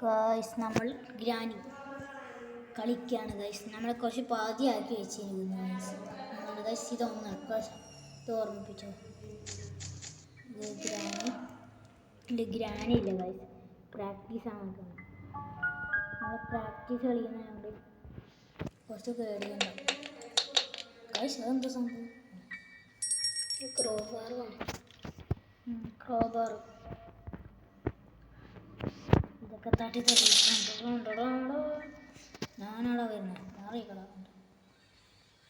Guys നമ്മൾ granny കളിക്കുകയാണ് guys. നമ്മളെ കുറച്ച് പാതിയാക്കി വെച്ചിരിക്കുന്നു ഗൈസ്. നമ്മൾ ഗൈസ് ഇതൊന്ന് ഇത് ഓർമ്മിപ്പിച്ചോ. ഗ്രാനി ഇല്ല ഗൈസ്, പ്രാക്ടീസാണ് നോക്കുന്നത്. നമ്മൾ പ്രാക്ടീസ് കളിക്കുന്നതുകൊണ്ട് കുറച്ച് പേടിയുണ്ടാവും ഗൈസ്. അതെന്താ സംഭവം? ക്രോബാർ ഇതൊക്കെ തട്ടി ഞാനാടാ വരുന്നത്. മാറിക്കള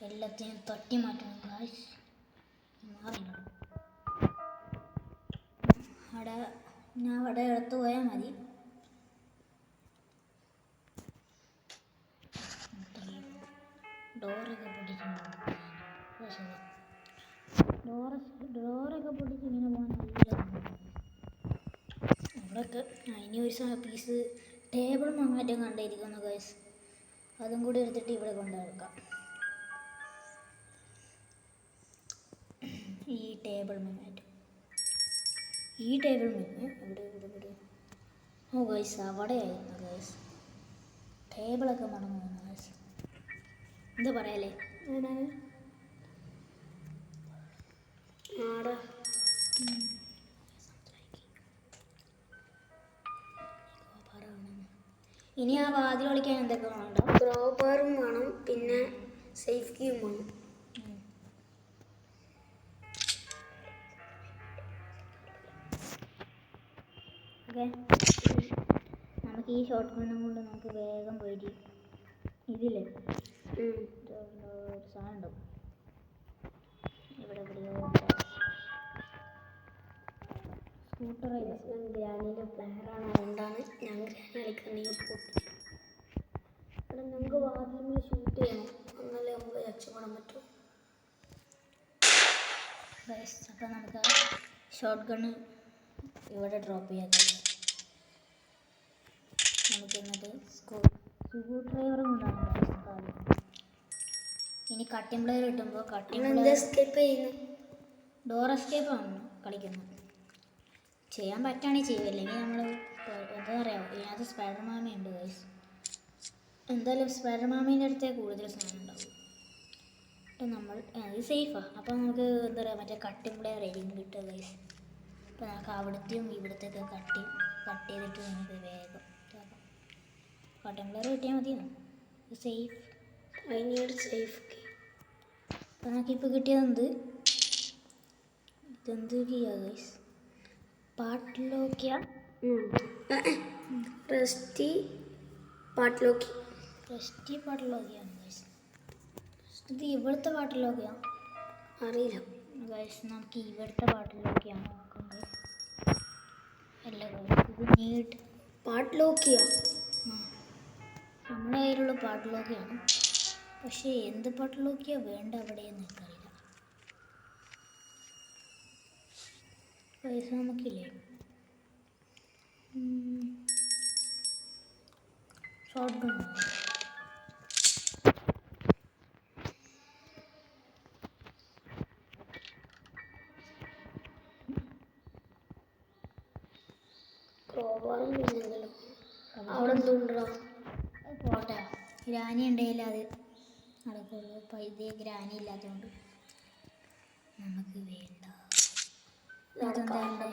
എല്ലാത്തിനും തട്ടി മാറ്റണം ഗൈസ്. മാറിക്കള ഞാൻ അവിടെ എടുത്ത് പോയാൽ മതി. ഡോറൊക്കെ പൊട്ടിച്ചിട്ടുണ്ട്. ഡോറൊക്കെ പൊട്ടിച്ച് ഇങ്ങനെ പോകാൻ അവിടെയൊക്കെ ഇനി ഒരു പീസ് ടേബിൾ മാറ്റം കണ്ടിരിക്കുന്നു ഗൈസ്. അതും കൂടി എടുത്തിട്ട് ഇവിടെ കൊണ്ടുവെക്കാം. ഈ ടേബിൾ മാറ്റം ഇവിടെ ഓ ഗൈസ് അവിടെ ആയിരുന്നു ഗൈസ്. ടേബിളൊക്കെ മറന്നു പോകുന്നു ഗൈസ്. എന്താ പറയല്ലേ ഇനി ആ വാതിൽ കളിക്കാൻ എന്തൊക്കെ വേണ്ട? ക്രോബാറും വേണം, പിന്നെ സേഫ് കീയും വേണം. ഓക്കെ, നമുക്ക് ഈ ഷോർട്ട് ഗണ്ണും കൊണ്ട് നമുക്ക് വേഗം പോയിട്ട് ഇതില്ലേ ഒരു സാധനം ഉണ്ടാവും ഇവിടെ സ്കൂട്ടർ. ഗ്രാനിയുടെ പ്ലെയറാണ്, അതുകൊണ്ടാണ് ഞാൻ ഗ്രാനി കളിക്കുന്നത്. നമുക്ക് വാതിൽ ഷൂട്ട് ചെയ്യണം, എന്നാലേ നമുക്ക് രക്ഷപ്പെടാൻ പറ്റും. അപ്പം നമുക്ക് ഷോർട്ട് ഗണ്ണ് ഇവിടെ ഡ്രോപ്പ് ചെയ്യാം. നമുക്ക് എന്നിട്ട് സ്ക്രൂ ഡ്രൈവറും കൊണ്ടാണ്. ഇനി കട്ടിംഗ് പ്ലെയർ കിട്ടുമ്പോൾ ഡോർ എസ്കേപ്പ് ആണ് കളിക്കുന്നത്. ചെയ്യാൻ പറ്റുകയാണെങ്കിൽ ചെയ്യും, അല്ലെങ്കിൽ നമ്മൾ എന്താ പറയുക, ഇതിനകത്ത് സ്പൈഡർ മാമയുണ്ട് ഗൈസ്. എന്തായാലും സ്പൈഡർ മാമീൻ്റെ അടുത്തേ കൂടുതൽ സാധനം ഉണ്ടാവും. അപ്പം നമ്മൾ ഇത് സേഫാണ്. അപ്പോൾ നമുക്ക് എന്താ പറയുക, മറ്റേ കട്ടിംഗ് പ്ലെയർ ആയിരിക്കും കിട്ടുക ഗൈസ്. അപ്പോൾ നമുക്ക് അവിടുത്തെയും ഇവിടുത്തെയൊക്കെ കട്ട് ചെയ്തിട്ട് നമുക്ക് വേഗം കട്ടിംഗ് പ്ലെയർ കിട്ടിയാൽ മതിയാണ്. Safe safe. അപ്പോൾ നമുക്കിപ്പോൾ കിട്ടിയത് ഇതെന്ത് ചെയ്യാ ഗൈസ്? പാട്ടിലോക്കിയാണ് ഗൈസ്. ഇത് ഇവിടുത്തെ പാട്ടിലോക്കിയാണ് അറിയില്ല ഗൈസ്. നമുക്ക് ഇവിടുത്തെ പാട്ടിലോക്കിയാണ് നോക്കുന്നത്. അല്ല ഗൈസ്, ഇത് നീട്ട് പാട്ടിലോക്കിയാണ്. നമ്മുടെ കയ്യിലുള്ള പാട്ടിലോക്കിയാണ്. പക്ഷേ എന്ത് പാട്ടിലോക്കിയാണ് വേണ്ട അവിടെയെന്ന് എനിക്കറിയില്ല ഗൈസ്. നമുക്കില്ലേ ഷോർട്ട് ഗൺ ക്രോബാറും അവിടെ എന്തുകൊണ്ടോ പോട്ടെ. ഗ്രാനി ഉണ്ടെങ്കിൽ അത് നടക്കുള്ളൂ. അപ്പോൾ ഇതേ ഗ്രാനി ഇല്ലാത്തതുകൊണ്ട് നമുക്ക് വേണ്ട.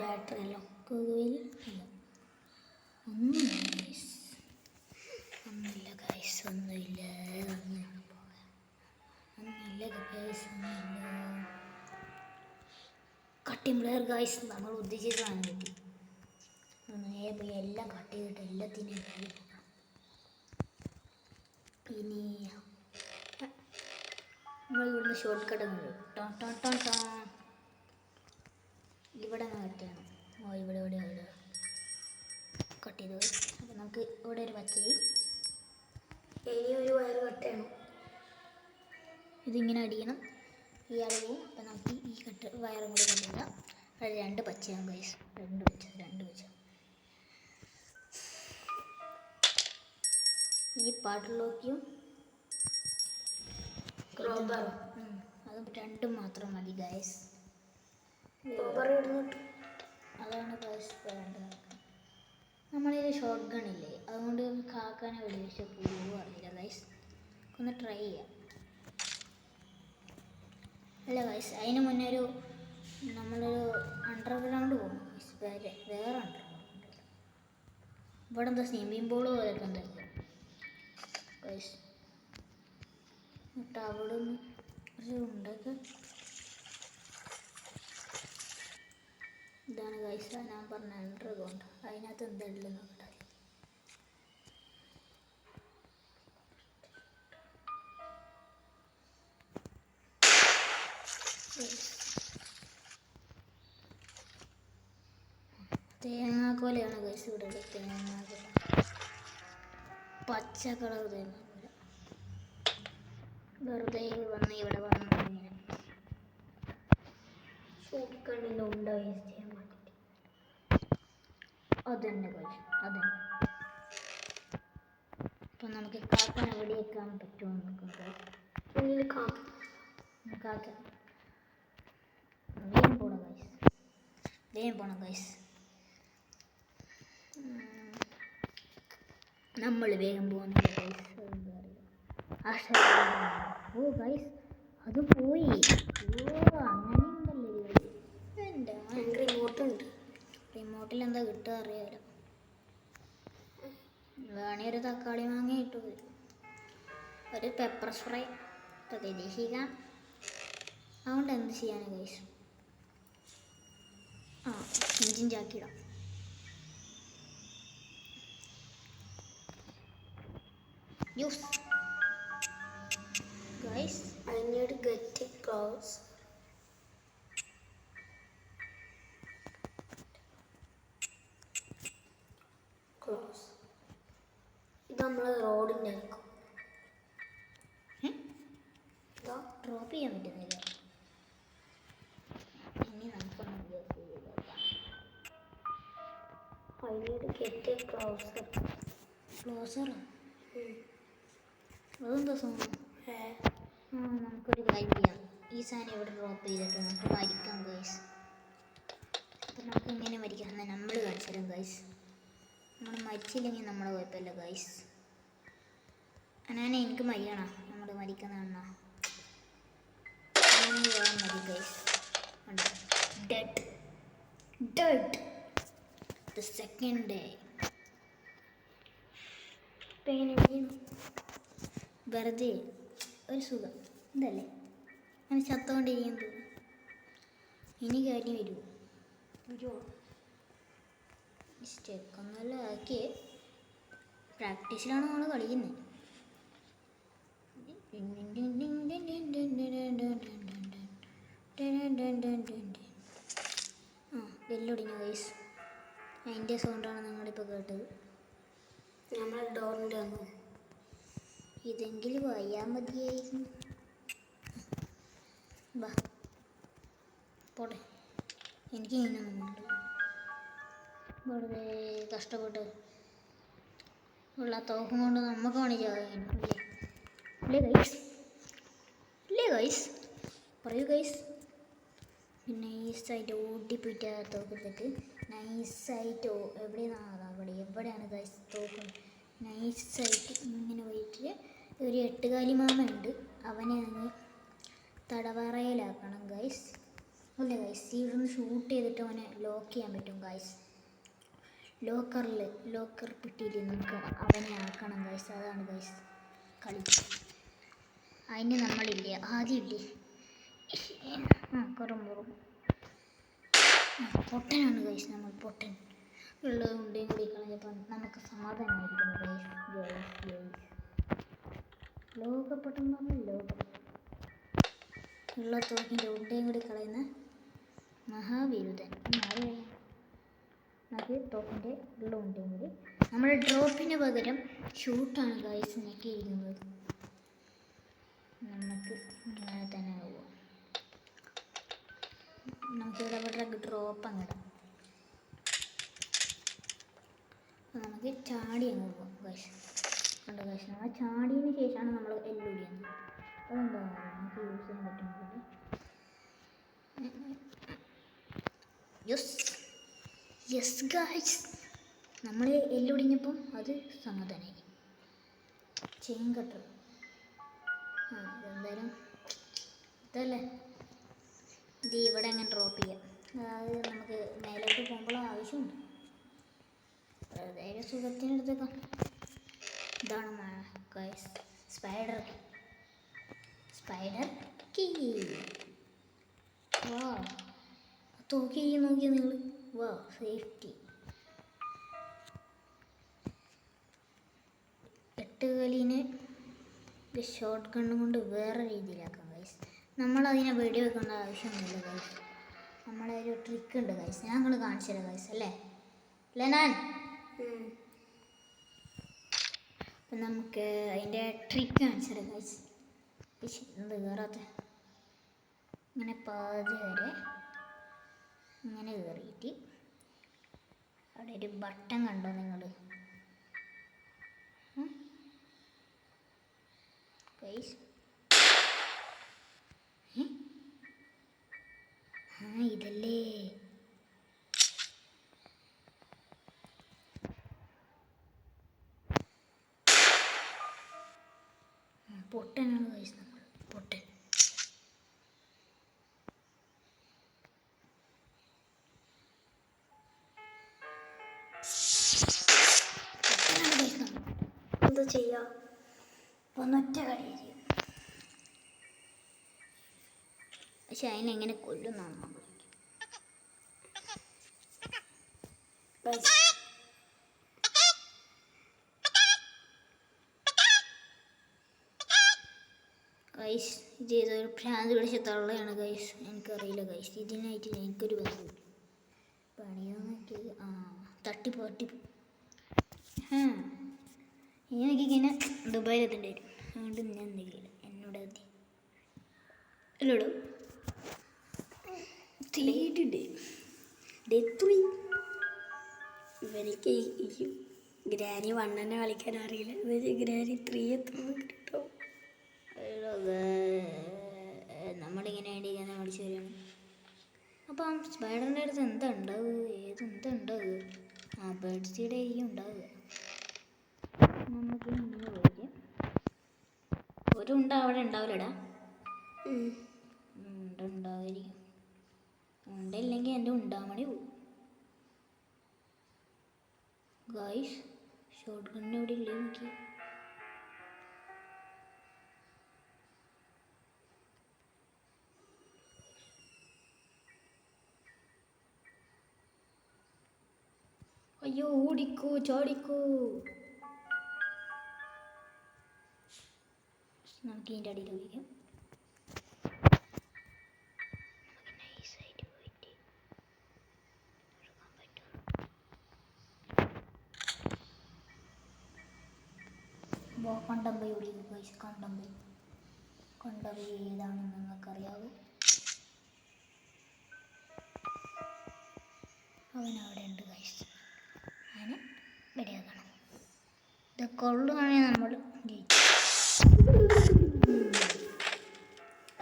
ബാറ്ററി അല്ലോ കൊതുവിൽ ഇല്ല, ഒന്നുമില്ല ഗൈസ്, ഒന്നുമില്ല ഗൈസ്. കട്ടിംഗ് പ്ലെയർ ഗൈസ്, നമ്മൾ ഉദ്ദേശിച്ച സാധനം കിട്ടി. എല്ലാം കട്ട് ചെയ്തിട്ട് എല്ലാത്തിനും പിന്നെ നമ്മൾ ഇവിടുന്ന് ഷോർട്ട് കട്ട് ഇവിടെ കട്ടാണ്. ഇവിടെ കട്ട് ചെയ്തു. അപ്പം നമുക്ക് ഇവിടെ ഒരു പച്ചരി, ഇനി ഒരു വയറ് കട്ട് ചെയ്യണം. ഇതിങ്ങനെ അടിക്കണം, ഈ അളവും. അപ്പം നമുക്ക് ഈ വയറും കൂടി കണ്ടില്ല. അത് 2 പച്ചയാണ് ഗൈസ്, 2 പച്ച. ഇനി പാട്ടിലോക്കിയും ക്രോബാറും അതും 2 മാത്രം മതി ഗൈസ്. ക്രോബാർ ഇടുന്നിട്ട് അതാണ് ഗൈസ് വേണ്ടത്. നമ്മളിത് ഷോർട്ട് ഗൺ ഇല്ലേ, അതുകൊണ്ട് കാക്കാനെ വെടിവെച്ച പോവുക അറിയില്ല ഗൈസ്. ഒന്ന് ട്രൈ ചെയ്യാം. അല്ല ഗൈസ്, അതിന് മുന്നേ നമ്മളൊരു അണ്ടർഗ്രൗണ്ട് പോകും ഗൈസ്. വേറെ അണ്ടർഗ്രൗണ്ട് ഇവിടെ എന്താ സ്വിമ്മിങ് പൂള് പോലെയൊക്കെ ഉണ്ടാക്കുക ഗൈസ്. എന്നിട്ട് അവിടെ നിന്ന് ഒരു ഉണ്ടാക്കുക. ഇതാണ് ഗൈസ് ഞാൻ പറഞ്ഞ അണ്ടർഗ്രൗണ്ട്. അതിനകത്ത് എന്താ ഉള്ളത് നോക്കട്ടെ. തേങ്ങാക്കോലയാണ് ഗൈസ് ഇവിടെ ഉള്ളത്. തേങ്ങാക്കോല, പച്ച കളർ തേങ്ങാക്കോല. വെറുതെ വന്ന് ഇവിടെ വന്ന് ഇങ്ങനെ സൂക്കണ്ണിൻ്റെ ഉണ്ട വേസ്റ്റ് ചെയ്യാൻ വേണ്ടിയിട്ട്. അതന്നെ ഗൈസ്, അതന്നെ. അപ്പം നമുക്ക് കാക്കാൻ എവിടെ വെക്കാൻ പറ്റുമോ നോക്കാം. മുന്നിൽ കാക്ക വേഗം പോണം ഗൈസ്, വേഗം പോണം ഗൈസ്. നമ്മൾ വേഗം പോകുന്നില്ല ഗൈസ്. എന്താ അറിയാം. ഓ ഗൈസ്, അത് പോയി. ഓ അങ്ങനെയുണ്ടല്ലേ ഗൈസ്. എൻ്റെ റിമോട്ടുണ്ട്. റിമോട്ടിൽ എന്താ കിട്ടുക അറിയാലോ. വേണേ ഒരു തക്കാളി മാങ്ങ ഇട്ടു, ഒരു പെപ്പർ സ്പ്രേ പ്രതീക്ഷിക്കാം. അതുകൊണ്ട് എന്ത് ചെയ്യാൻ ഗൈസ്. ഇഞ്ചിൻ ചാക്കിയിടാം. Use guys. I need to get it close. ഇത് നമ്മൾ റോഡിൻ്റെ ആയിരിക്കും. ഡ്രോപ്പ് ചെയ്യാൻ പറ്റുന്നില്ല. ഇനി നമുക്കൊന്ന് I need to get it closer. ക്ലോസറോ? അതെന്താ സാധനം? നമുക്കൊരു കാര്യം ചെയ്യാം. ഈ സാധനം ഇവിടെ ഡ്രോപ്പ് ചെയ്തിട്ട് നമുക്ക് മരിക്കാം ഗൈസ്. അപ്പം നമുക്ക് ഇങ്ങനെ മരിക്കാം. എന്നാൽ നമ്മൾ കാണിച്ചു തരാം ഗൈസ്. നമ്മൾ മരിച്ചില്ലെങ്കിൽ നമ്മളെ കുഴപ്പമില്ല ഗൈസ്. അനാനെ എനിക്ക് മരിയണം. നമ്മൾ മരിക്കുന്ന എണ്ണ മതി guys. Dead dead the second day. ഇപ്പം എങ്ങനെ വെറുതെ ഒരു സുഖം ഇതല്ലേ, അങ്ങനെ ചത്തുകൊണ്ടിരിക്കുന്നത്. ഇനി കാര്യം വരുമോ? സ്റ്റെക്കൊന്നുമല്ല ആക്കിയേ. പ്രാക്ടീസിലാണ് നമ്മൾ കളിക്കുന്നത്. ബെല്ലൊടിഞ്ഞു ഗൈസ്. അതിൻ്റെ സൗണ്ടാണ് നിങ്ങളിപ്പോൾ കേട്ടത്. നമ്മൾ ഡോറിൻ്റെ വന്നു. ഇതെങ്കിലും അറിയാൻ മതിയായിരുന്നു. വാ പോട്ടെ, എനിക്ക് ഇങ്ങനെയൊന്നുമുണ്ട്. വെറുതെ കഷ്ടപ്പെട്ട് ഉള്ള തോക്കും കൊണ്ട് നമുക്ക് വേണമെങ്കിൽ അല്ലേ ഗൈസ്? അല്ലേ ഗൈസ്? പറയൂ ഗൈസ്. നൈസായിട്ട് ഓടിപ്പോയിട്ട് തോക്കത്തിട്ട് നൈസായിട്ട് എവിടെയാണ് ഗൈസ് തോക്കുന്നത്? നൈസായിട്ട് ഇങ്ങനെ പോയിട്ട് ഒരു എട്ടുകാലി മാമ ഉണ്ട്, അവനെ അങ്ങ് തടവറയിലാക്കണം ഗൈസ്. അല്ലേ ഗൈസ്? ഇവിടുന്ന് ഷൂട്ട് ചെയ്തിട്ട് അവനെ ലോക്ക് ചെയ്യാൻ പറ്റും ഗൈസ്. ലോക്കർ പെട്ടിയിൽ നമുക്ക് അവനെ ആക്കണം ഗൈസ്. അതാണ് ഗൈസ് കളി. അതിന് നമ്മളില്ലേ, ആദ്യമില്ലേ കുറമ്പുറം പൊട്ടനാണ് ഗൈസ്. നമ്മൾ പൊട്ടൻ ഉള്ളത് ഉണ്ടേയും കൂടി കളഞ്ഞപ്പോൾ നമുക്ക് സമാധാനമായിരിക്കുന്നു ഗൈസ്. ലോകപ്പെട്ടെന്ന് പറഞ്ഞാൽ ലോകം ഉള്ള തോക്കിൻ്റെ ഉണ്ടയും കൂടി കളയുന്ന മഹാവിരുദ്ധൻ. നമുക്ക് തോക്കിൻ്റെ ഉള്ള ഉണ്ടയും കൂടി നമ്മുടെ ഡ്രോപ്പിന് പകരം ഷൂട്ടാണ് ഗൈസ് ഞെക്കിയിരിക്കുന്നത്. നമുക്ക് ഇങ്ങനെ തന്നെ പോവാം. നമുക്കിവിടെ ഡ്രോപ്പ് അങ്ങിടാം. നമുക്ക് ചാടി അങ്ങ് പോകാം ഗൈസ്. കണ്ടോ ഗൈസ്? നമ്മൾ ചാടിയതിന് ശേഷമാണ് നമ്മൾ എല്ലുടിയുന്നത്. അതെന്താ നമുക്ക് യൂസ് ചെയ്യാൻ പറ്റുന്നത്? യെസ് ഗൈസ്, നമ്മൾ എല്ലൊടിഞ്ഞപ്പം അത് സമാധാനമായി. ചെയിൻ കട്ടർ ഇതെന്തായാലും ഇതല്ലേ, ഇത് ഇവിടെ അങ്ങനെ ഡ്രോപ്പ് ചെയ്യാം. അതായത് നമുക്ക് മേലോട്ട് പോകുമ്പോൾ ആവശ്യമുണ്ട്. വെറുതെ സുഖത്തിനെടുത്തേക്കാം. ഇതാണ് ഗൈസ് സ്പൈഡർ കീ. വാ നോക്കിയ നിങ്ങൾ, വാ സേഫ്റ്റി. 8 കലീനെ ഷോർട്ട് ഗണ്ണും കൊണ്ട് വേറെ രീതിയിലാക്കാം ഗൈസ്. നമ്മളതിനെ വെടി വെക്കേണ്ട ആവശ്യമൊന്നുമില്ല ഗൈസ്. നമ്മളെ ഒരു ട്രിക്ക് ഉണ്ട് ഗൈസ്, ഞാൻ നിങ്ങൾ കാണിച്ചു തരാം ഗൈസ്. അല്ലേ ഞാൻ അപ്പം നമുക്ക് അതിൻ്റെ ട്രിക്ക് കാണിച്ചു തരാം ഗൈസ്. എന്ത് കയറാത്ത ഇങ്ങനെ പാതി വരെ ഇങ്ങനെ കയറിയിട്ട് അവിടെ ഒരു ബട്ടൺ കണ്ടോ നിങ്ങൾ ഗൈസ്? ഇതല്ലേ പൊട്ടനാണ് ഗൈസ്. നമ്മൾ പൊട്ടനാണ് ഗൈസ്. നമ്മൾ എന്താ ചെയ്യാ? ഒന്നൊറ്റ കളി ചെയ്യും. പക്ഷെ അതിനെങ്ങനെ കൊല്ലുന്നാണ് നമ്മൾ. ഗൈസ് ഇത് ഏതൊരു ഭ്രാന്ത് പിടിച്ച തള്ളയാണ് ഗൈസ്. എനിക്കറിയില്ല ഗൈസ്, ഇതിനായിട്ട് എനിക്കൊരു ബന്ധമില്ല. പണിയാന്നൊക്കെ തട്ടിപ്പോ എനിക്കിങ്ങനെ ദുബായിലെത്തേണ്ടി വരും. അതുകൊണ്ട് ഞാൻ എന്തെങ്കിലും എന്നോട് അല്ലോടോ ഇവർക്ക് ഈ ഗ്രാനി 1 തന്നെ കളിക്കാൻ അറിയില്ല. ഗ്രാനി 3 എത്തുമ്പോൾ കിട്ടും. നമ്മളിങ്ങനെ ഇങ്ങനെ കളിച്ച് വരികയാണ്. അപ്പം സ്പൈഡറിൻ്റെ അടുത്ത് എന്താ ഉണ്ടാവുക? ഏതെന്താ ഉണ്ടാവുക? ബേർഡ് സീഡ് ആയിരിക്കും ഉണ്ടാവുക. നമുക്ക് ഇങ്ങനെ പോയിരിക്കും. ഒരു ഉണ്ട അവിടെ ഉണ്ടാവില്ലടാ. ഉണ്ടാവുമായിരിക്കും. ഉണ്ടല്ലെങ്കിൽ എൻ്റെ ഉണ്ടാമണി പോകും ഗായ്സ്. ഷോർട്ട് ഗണ്ണ് എവിടെ ഇല്ലേ നോക്കി. അയ്യോ ഓടിക്കോ ചാടിക്കോ. നമുക്ക് ഇതിൻ്റെ അടിയിൽ ഓടിക്കാം. കണ്ടമ്പൈ ഓടിക്കും ഗൈസ്. കണ്ടമ്പൈ ഏതാണെന്ന് നിങ്ങൾക്കറിയാവൂ? അവനവിടെ ഉണ്ട് ഗൈസ്. അങ്ങനെ വെടിയാക്കണം. ഇത് കൊള്ളുകയാണെങ്കിൽ നമ്മൾ ജയിച്ചു.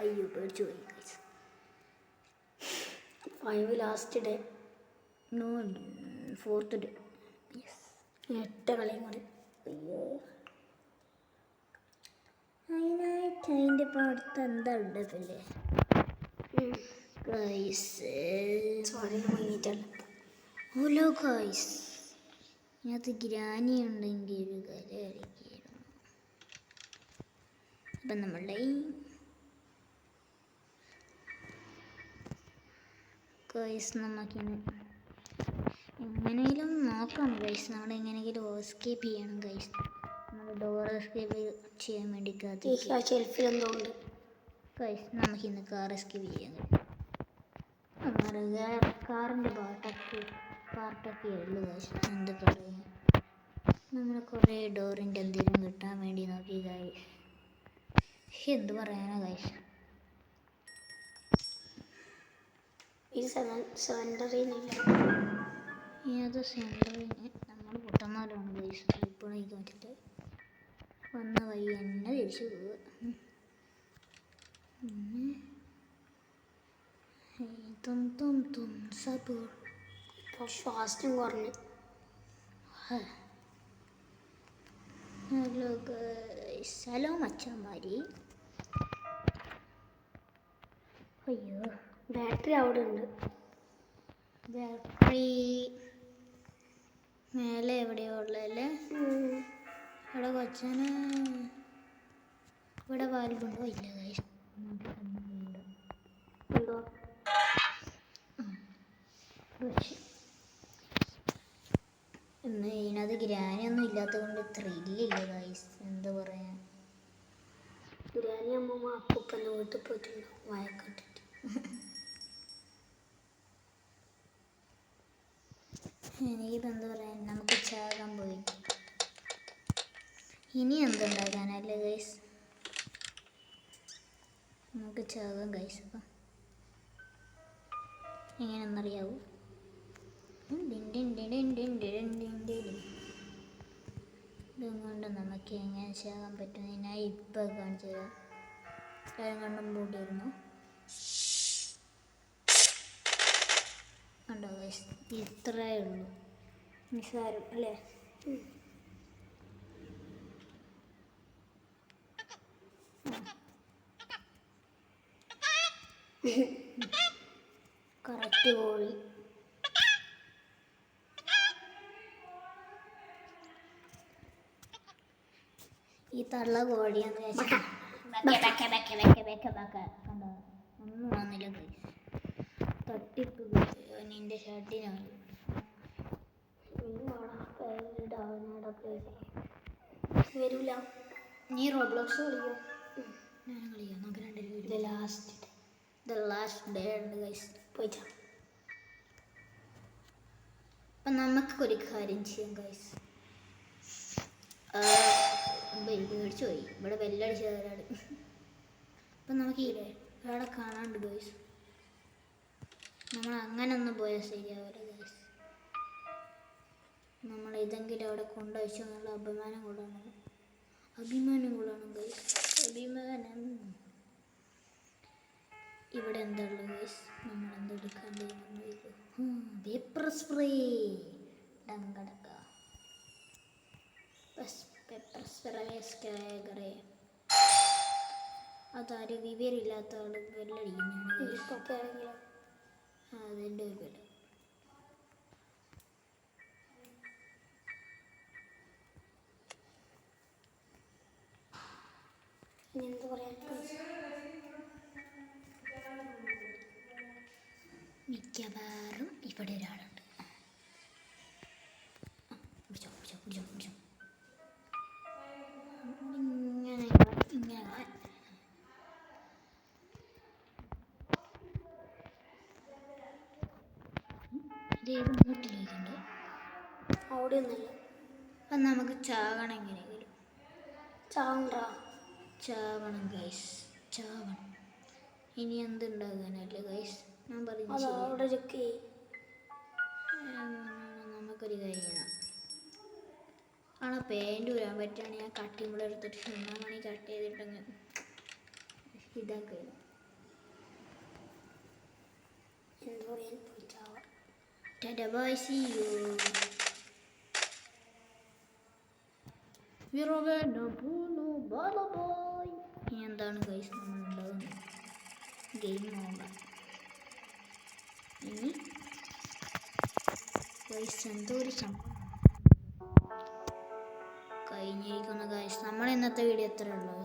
അയ്യോ പേടിച്ചു പോയി guys. 5 last day. No 4th day. Yes 8 കളിയും കൂടി. അയ്യോ അതിനായിട്ട് അതിൻ്റെ അടുത്ത് എന്താ ഉണ്ടല്ലേ ഗൈസ്? ഹലോ ഗൈസ്, ഇതിനകത്ത് ഗ്രാനി ഉണ്ടെങ്കിൽ ഒരു കല കളിക്കായിരുന്നു. അപ്പം നമ്മളുടെ ഗൈസ് നമുക്കിന് എങ്ങനെയെങ്കിലും നോക്കാം ഗൈസ്. നമ്മൾ എങ്ങനെയെങ്കിലും എസ്കേപ്പ് ചെയ്യണം ഗൈസ്. നമ്മൾ ഡോർ എസ്കേപ്പ് ചെയ്യാൻ വേണ്ടി ഷെൽഫിലെന്തോ ഉണ്ട് ഗൈസ്. നമുക്കിന്ന് കാർ എസ്കേപ്പ് ചെയ്യാൻ കഴിയും. കാറിൻ്റെ പാർട്ടൊക്കെ ഉള്ളു ഗൈസ്. എന്ത് പറയാൻ, നമ്മൾ കുറേ ഡോറിൻ്റെ എന്തെങ്കിലും കിട്ടാൻ വേണ്ടി നോക്കി ഗൈസ്. എന്ത് പറയാനാ ഗൈസ്. ഈ സെൻറ്ററിനില്ല. ഏത് സെൻറ്ററിന് നമ്മൾ പൊട്ടന്മാരാണ് ഗൈസ്. ഇപ്പോഴേക്ക് വെച്ചിട്ട് വന്ന വഴി തന്നെ തിരിച്ചു പോവുക. ഫാസ്റ്റും കുറഞ്ഞു. ഹലോ ഗൈസ്, ഹലോ മച്ചാന്മാരി. അയ്യോ, ബാറ്ററി അവിടെ ഉണ്ട്. ബാറ്ററി മേലെ എവിടെയോ ഉള്ളതല്ലേ? ഇവിടെ കൊച്ചന് ഇവിടെ വാൽബുണ്ടോ? ഇല്ല ഗൈസ്, എന്തോ ഇന്ന് ഇതിനകത്ത് ഗ്രാനി ഒന്നും ഇല്ലാത്തത് കൊണ്ട് ത്രില്ലില്ല ഗൈസ്. എന്താ പറയാ, ഗ്രാനി അമ്മൂമ്മ അപ്പൂപ്പൻ്റെ വീട്ടിൽ പോയിട്ടുണ്ടോ വയക്കിട്ടിട്ട്. എനിക്കിപ്പോൾ എന്താ പറയാ, നമുക്ക് ചാകാൻ പോയി. ഇനി എന്തുണ്ടാക്കാനല്ലേ ഗൈസ്? നമുക്ക് ചാകാം ഗൈസ്. അപ്പം എങ്ങനെയെന്നറിയാവൂ? ഇതുകൊണ്ട് നമുക്ക് എങ്ങനെ ചാകാൻ പറ്റും ഞാൻ ഇപ്പം കാണിച്ചു തരാം. കാര്യം കണ്ടും പൂട്ടിയിരുന്നു കണ്ടോ ഗൈസ്? ഇത്രയേ ഉള്ളൂ, നിസ്സാരം അല്ലേ? കറക്റ്റ് കോഴി. ഈ തള്ള കോഴിയാന്ന് വെച്ചാൽ കണ്ടോ, ഒന്നും വന്നില്ല ഗൈസ്. തട്ടിപ്പ് നിന്റെ ഷർട്ടിനാണ്. വരൂല. നീ റോബ്ലോക്സ് കളിക്കോ? ഞാൻ കളിക്കാം. നമുക്ക് രണ്ടുപേരും ലാസ്റ്റ് ഡേ ഉണ്ട് ഗൈസ്. പോയിട്ടാ. അപ്പം നമുക്കൊരു കാര്യം ചെയ്യാം ഗൈസ്. പേടിച്ചു പോയി, ഇവിടെ ബെല്ലടിച്ച ഒരാട്. അപ്പം നമുക്ക് ഒരാളെ കാണാണ്ട് ഗൈസ്. നമ്മൾ അങ്ങനെ ഒന്ന് പോയാൽ ശരിയാവില്ല ഗൈസ്. നമ്മൾ ഇതെങ്കിലും അവിടെ കൊണ്ടുവച്ചു എന്നുള്ള അഭിമാനം കൂടാണ് ഗൈസ്. അഭിമാനം. ഇവിടെ എന്താ ഉള്ളത് ഗൈസ്? നമ്മൾ എന്തെടുക്കാൻ പേപ്പർ സ്പ്രേ. ഡങ്കടക്ക പേപ്പർ സ്പ്രേ. അതാരും വിവരമില്ലാത്ത ആൾ ബെല്ലടിക്കുന്നതാണ്. അതിൻ്റെ ഒരു ബെല്ല്. എന്താ പറയാ, മിക്കവാറും ഇവിടെ ഒരാളുണ്ട്. ഇങ്ങനെ വീട്ടിലേക്കുണ്ട്. അവിടെ ഒന്നല്ല. അപ്പം നമുക്ക് ചാകണം എങ്ങനെയെങ്കിലും. ചാവണം ഗൈസ്, ചാവണം. ഇനി എന്തുണ്ടാകാനല്ലേ ഗൈസ്? ഞാൻ പറഞ്ഞു നമുക്കൊരു കാര്യം ചെയ്യാം. ആണോ പാൻറ് ഊരാൻ പറ്റുകയാണെങ്കിൽ ഞാൻ കട്ടിയും കൂടെ എടുത്തിട്ട് 1 മണി കട്ട് ചെയ്തിട്ടങ്ങ് ഇതാക്കുക. Bye, see you. ഇനി എന്താണ് ഗൈസ് നമ്മളുണ്ടാകുന്നത്? Game over. ഇനി ഗൈസ് എന്തോ ഒരു സംഭവം കഴിഞ്ഞിരിക്കുന്ന ഗൈസ്. നമ്മൾ ഇന്നത്തെ വീഡിയോ എത്ര ഉള്ളൂ?